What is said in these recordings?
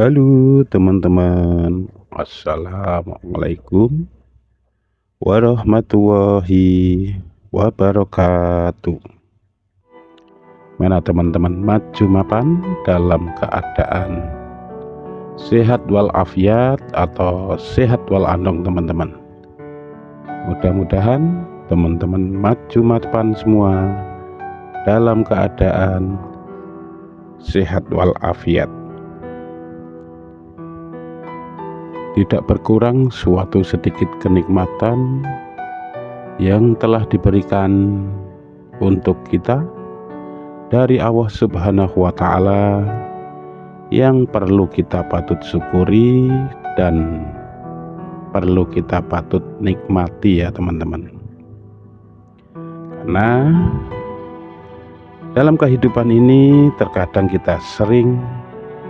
Halo teman-teman, Assalamualaikum warahmatullahi wabarakatuh. Mana teman-teman maju mapan dalam keadaan sehat walafiat atau sehat walandong teman-teman. Mudah-mudahan teman-teman maju mapan semua dalam keadaan sehat walafiat. Tidak berkurang suatu sedikit kenikmatan yang telah diberikan untuk kita dari Allah Subhanahu wa Ta'ala, yang perlu kita patut syukuri dan perlu kita patut nikmati ya teman-teman. Karena dalam kehidupan ini terkadang kita sering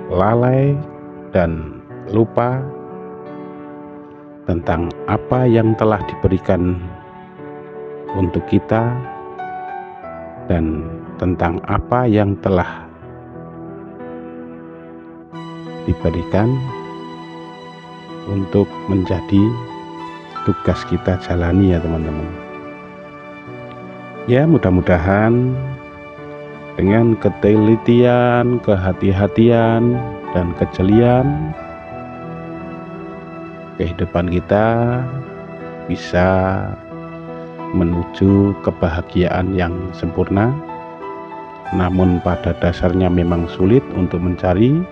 lalai dan lupa tentang apa yang telah diberikan untuk kita dan tentang apa yang telah diberikan untuk menjadi tugas kita jalani ya teman-teman. Ya, mudah-mudahan dengan ketelitian, kehati-hatian dan kejelian kehidupan kita bisa menuju kebahagiaan yang sempurna. Namun pada dasarnya memang sulit untuk mencari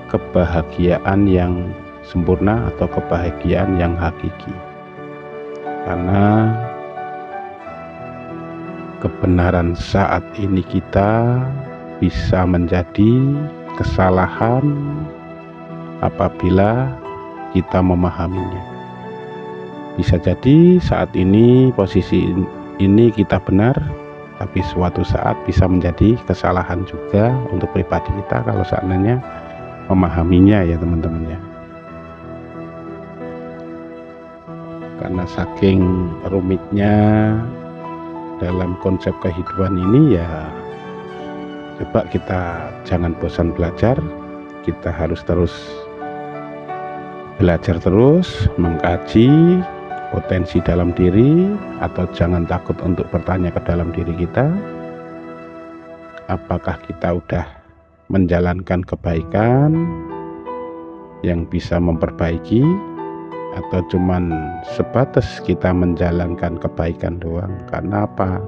kebahagiaan yang sempurna atau kebahagiaan yang hakiki, karena kebenaran saat ini kita bisa menjadi kesalahan apabila kita memahaminya. Bisa jadi saat ini posisi ini kita benar, tapi suatu saat bisa menjadi kesalahan juga untuk pribadi kita kalau seandainya memahaminya ya teman-teman ya. Karena saking rumitnya dalam konsep kehidupan ini ya, coba kita jangan bosan belajar. Kita harus terus belajar, terus mengkaji potensi dalam diri, atau jangan takut untuk bertanya ke dalam diri kita, apakah kita udah menjalankan kebaikan yang bisa memperbaiki, atau cuman sebatas kita menjalankan kebaikan doang. Karena apa?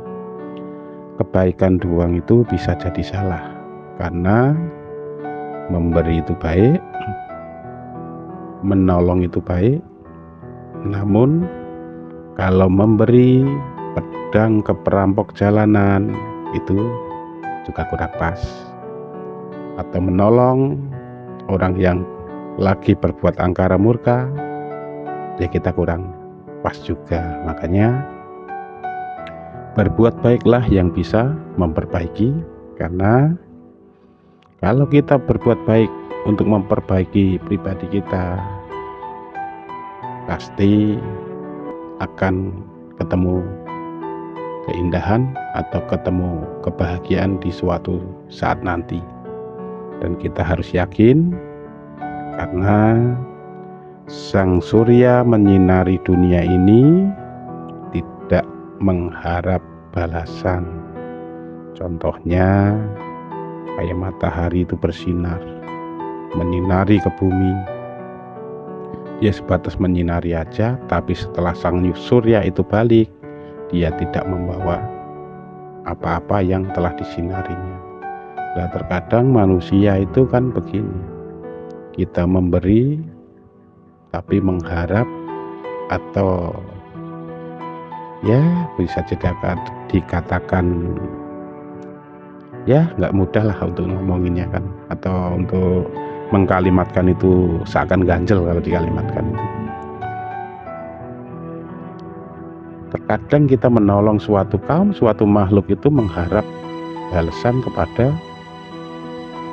Kebaikan doang itu bisa jadi salah, karena memberi itu baik, menolong itu baik, namun kalau memberi pedang ke perampok jalanan itu juga kurang pas, atau menolong orang yang lagi berbuat angkara murka ya kita kurang pas juga. Makanya berbuat baiklah yang bisa memperbaiki, karena kalau kita berbuat baik untuk memperbaiki pribadi kita, pasti akan ketemu keindahan atau ketemu kebahagiaan di suatu saat nanti. Dan kita harus yakin, karena sang surya menyinari dunia ini tidak mengharap balasan. Contohnya kayak matahari itu bersinar menyinari ke bumi, dia sebatas menyinari aja, tapi setelah sang surya itu balik, dia tidak membawa apa-apa yang telah disinarinya. Nah, terkadang manusia itu kan begini, kita memberi tapi mengharap, atau ya bisa dikatakan ya nggak mudah lah untuk ngomonginnya kan, atau untuk mengkalimatkan itu seakan ganjel kalau dikalimatkan itu. Terkadang kita menolong suatu kaum, suatu makhluk itu mengharap balasan kepada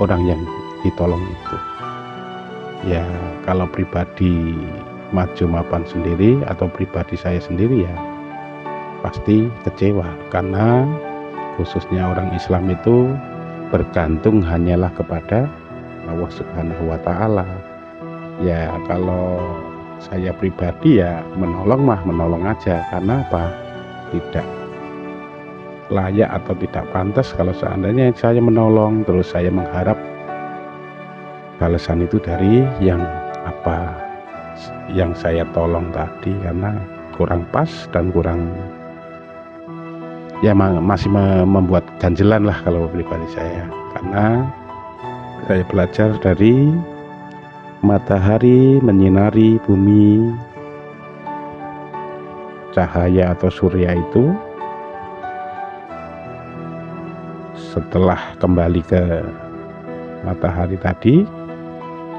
orang yang ditolong itu. Ya kalau pribadi maju mapan sendiri atau pribadi saya sendiri ya pasti kecewa, karena khususnya orang Islam itu bergantung hanyalah kepada Allah Subhanahu wa Ta'ala. Ya kalau saya pribadi ya menolong aja, karena apa? Tidak layak atau tidak pantas kalau seandainya saya menolong terus saya mengharap balasan itu dari yang saya tolong tadi, karena kurang pas dan kurang, ya masih membuat ganjelan lah kalau pribadi saya. Karena saya belajar dari matahari menyinari bumi, cahaya atau surya itu setelah kembali ke matahari tadi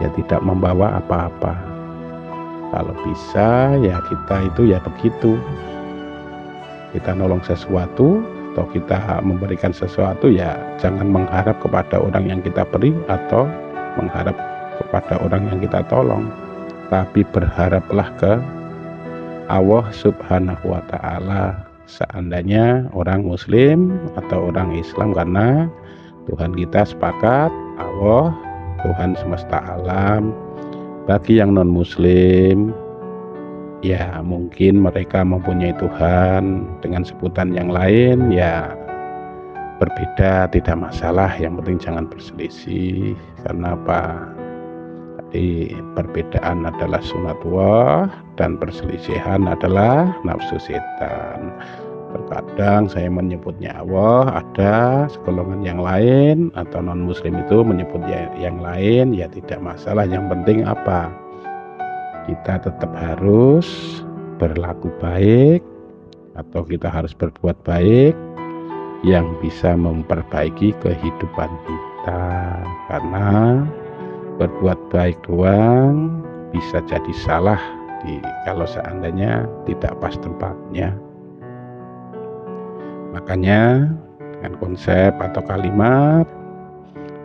ya tidak membawa apa-apa. Kalau bisa ya kita itu ya begitu, kita nolong sesuatu atau kita memberikan sesuatu ya jangan mengharap kepada orang yang kita beri atau mengharap kepada orang yang kita tolong, tapi berharaplah ke Allah Subhanahu wa Ta'ala. Seandainya orang Muslim atau orang Islam, karena Tuhan kita sepakat Allah Tuhan semesta alam. Bagi yang non Muslim ya mungkin mereka mempunyai Tuhan dengan sebutan yang lain, ya berbeda, tidak masalah, yang penting jangan berselisih. Karena apa? Tadi perbedaan adalah sunatullah dan perselisihan adalah nafsu setan. Terkadang saya menyebutnya Allah, ada segolongan yang lain atau non muslim itu menyebut yang lain, ya tidak masalah. Yang penting apa? Kita tetap harus berlaku baik atau kita harus berbuat baik yang bisa memperbaiki kehidupan kita. Karena berbuat baik doang bisa jadi salah kalau seandainya tidak pas tempatnya. Makanya dengan konsep atau kalimat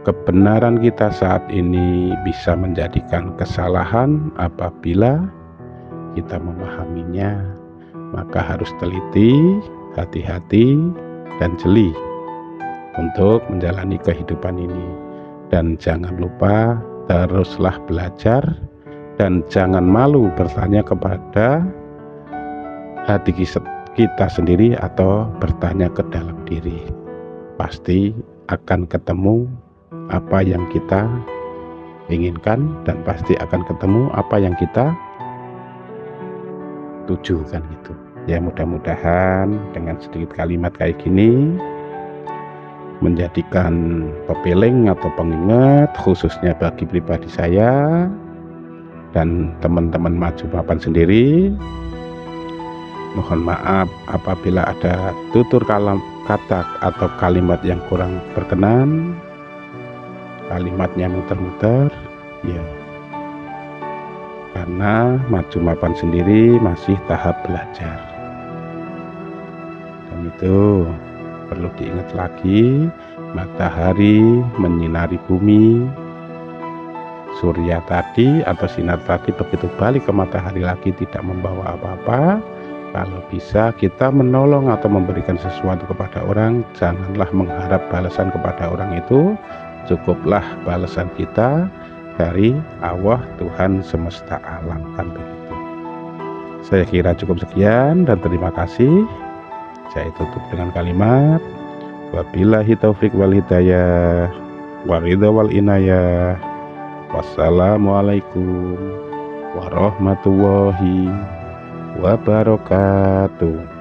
kebenaran kita saat ini bisa menjadikan kesalahan apabila kita memahaminya, maka harus teliti, hati-hati, dan jeli untuk menjalani kehidupan ini. Dan jangan lupa teruslah belajar dan jangan malu bertanya kepada hati kita sendiri atau bertanya ke dalam diri. Pasti akan ketemu apa yang kita inginkan dan pasti akan ketemu apa yang kita tujukan gitu. Ya mudah-mudahan dengan sedikit kalimat kayak gini menjadikan pepeling atau pengingat khususnya bagi pribadi saya dan teman-teman maju papan sendiri. Mohon maaf apabila ada tutur kata atau kalimat yang kurang berkenan, kalimatnya muter-muter ya, karena maju mapan sendiri masih tahap belajar. Dan itu perlu diingat lagi, matahari menyinari bumi, surya tadi atau sinar tadi begitu balik ke matahari lagi tidak membawa apa-apa. Kalau bisa kita menolong atau memberikan sesuatu kepada orang, janganlah mengharap balasan kepada orang itu, cukuplah balasan kita dari Allah Tuhan semesta alam, kan begitu. Saya kira cukup sekian dan terima kasih. Saya tutup dengan kalimat wabillahi taufik wal hidayah waridha wal inayah. Wassalamualaikum warahmatullahi wabarakatuh.